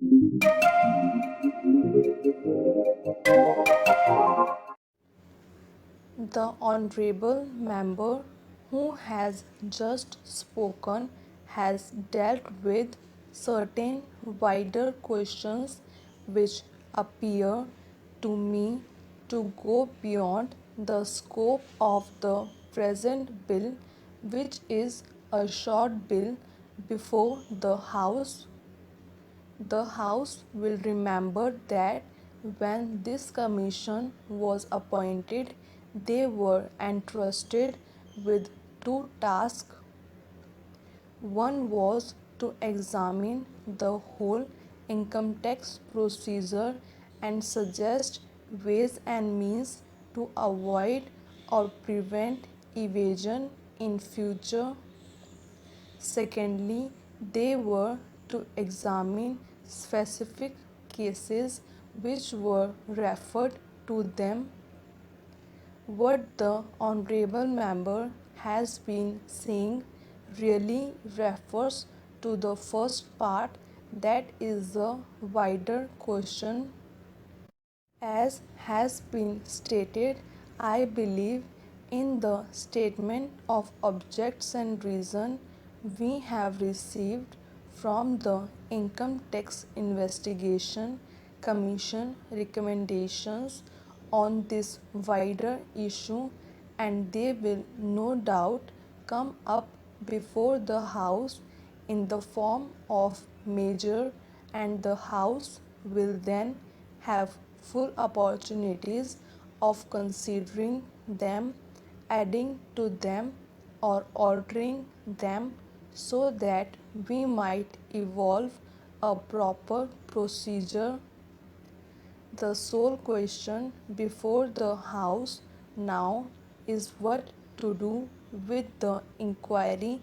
The Honorable Member who has just spoken has dealt with certain wider questions which appear to me to go beyond the scope of the present bill, which is a short bill before the House will remember that when this commission was appointed, they were entrusted with two tasks. One was to examine the whole income tax procedure and suggest ways and means to avoid or prevent evasion in future. Secondly, they were to examine specific cases which were referred to them. What the Honorable Member has been saying really refers to the first part, that is the wider question. As has been stated, I believe in the statement of objects and reason we have received from the Income Tax Investigation Commission recommendations on this wider issue, and they will no doubt come up before the House in the form of measure, and the House will then have full opportunities of considering them, adding to them, or altering them so that we might evolve a proper procedure. The sole question before the House now is what to do with the inquiry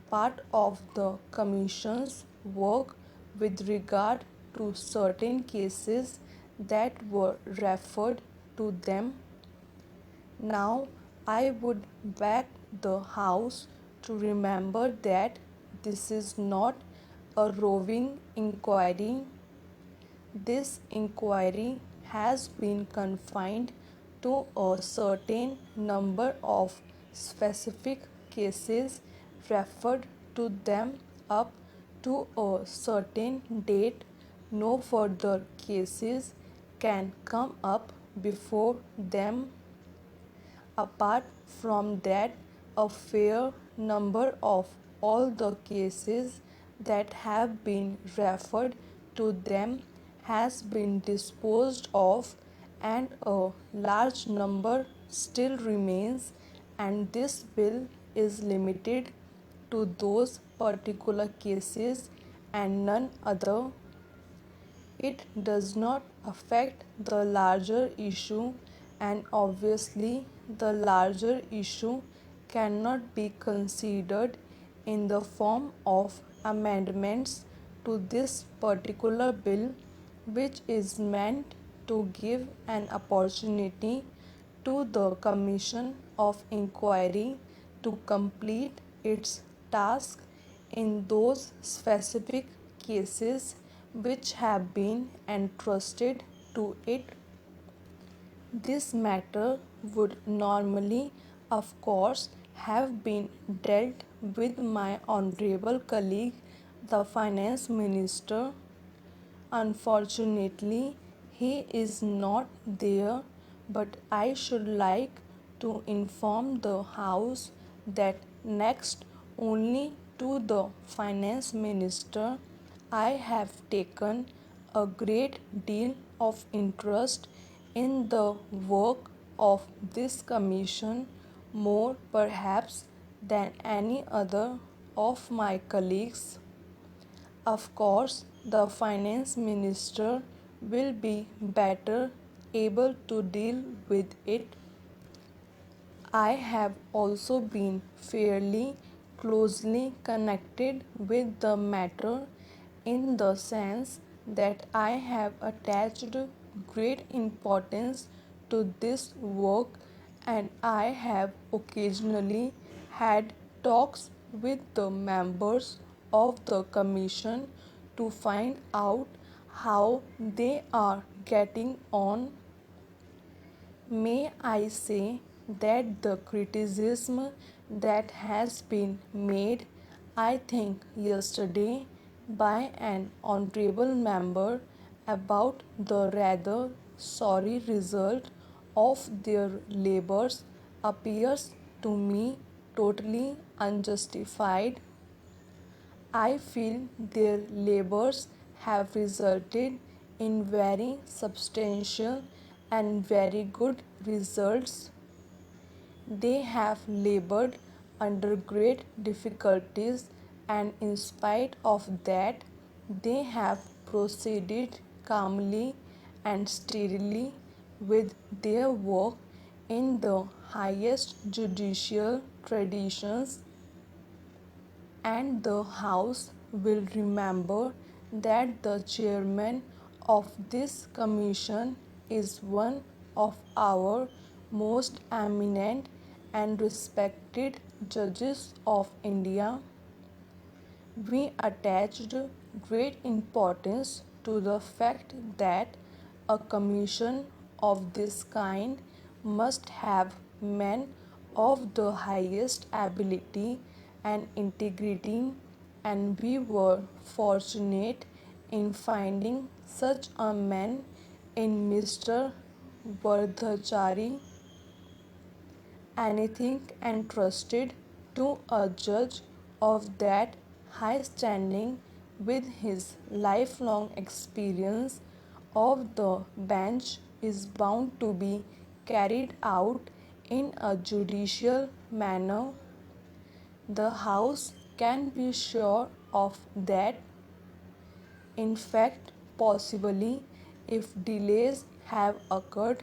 part of the Commission's work with regard to certain cases that were referred to them. Now, I would beg the House to remember that this is not a roving inquiry. This inquiry has been confined to a certain number of specific cases, referred to them up to a certain date. No further cases can come up before them. Apart from that, a fair number of all the cases that have been referred to them has been disposed of, and a large number still remains, and this bill is limited to those particular cases and none other. It does not affect the larger issue, and obviously the larger issue cannot be considered in the form of amendments to this particular bill, which is meant to give an opportunity to the Commission of Inquiry to complete its task in those specific cases which have been entrusted to it. This matter would normally, of course, have been dealt with my honorable colleague, the Finance Minister. Unfortunately, he is not there, but I should like to inform the House that next only to the Finance Minister, I have taken a great deal of interest in the work of this commission, more perhaps than any other of my colleagues. Of course, the Finance Minister will be better able to deal with it. I have also been fairly closely connected with the matter in the sense that I have attached great importance to this work, and I have occasionally had talks with the members of the commission to find out how they are getting on. May I say that the criticism that has been made, I think yesterday, by an honorable member about the rather sorry result of their labors appears to me totally unjustified. I feel their labors have resulted in very substantial and very good results. They have labored under great difficulties, and in spite of that, they have proceeded calmly and steadily with their work in the highest judicial traditions, and the House will remember that the chairman of this commission is one of our most eminent and respected judges of India. We attached great importance to the fact that a commission of this kind must have men of the highest ability and integrity, and we were fortunate in finding such a man in Mr. Vardhachari. Anything entrusted to a judge of that high standing with his lifelong experience of the bench is bound to be carried out in a judicial manner. The House can be sure of that. In fact, possibly, if delays have occurred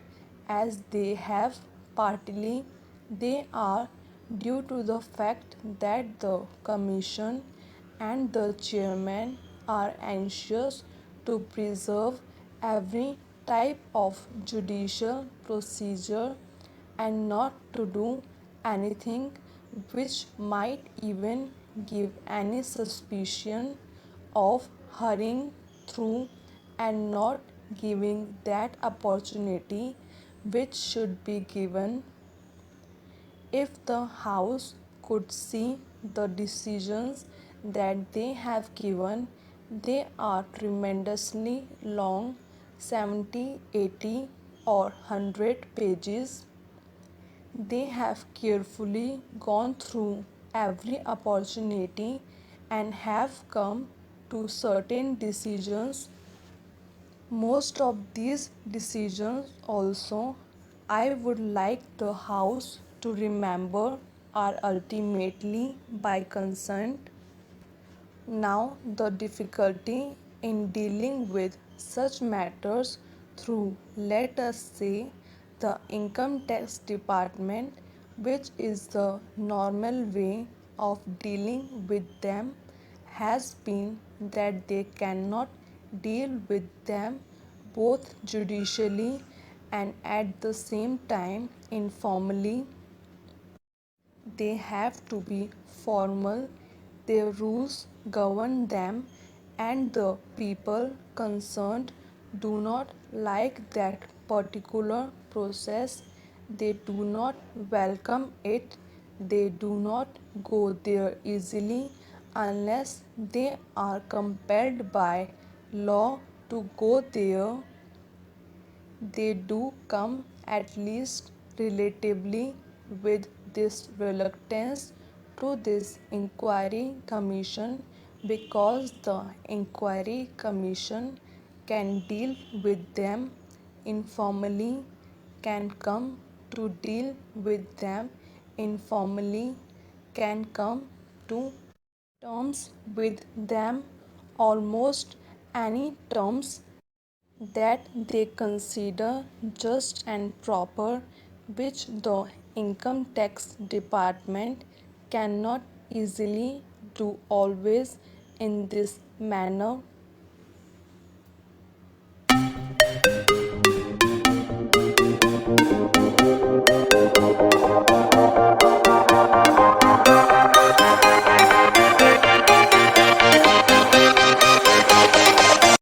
as they have, partly they are due to the fact that the Commission and the Chairman are anxious to preserve every type of judicial procedure and not to do anything which might even give any suspicion of hurrying through and not giving that opportunity which should be given. If the House could see the decisions that they have given, they are tremendously long, 70, 80 or 100 pages. They have carefully gone through every opportunity and have come to certain decisions. Most of these decisions also, I would like the House to remember, are ultimately by consent. Now, the difficulty in dealing with such matters through, let us say, the income tax department, which is the normal way of dealing with them, has been that they cannot deal with them both judicially and at the same time informally. They have to be formal, their rules govern them, and the people concerned do not like that particular process. They do not welcome it. They do not go there easily unless they are compelled by law to go there. They do come, at least relatively, with this reluctance to this inquiry commission, because the inquiry commission can deal with them informally, can come to deal with them informally, can come to terms with them, almost any terms that they consider just and proper, which the income tax department cannot easily do always in this manner.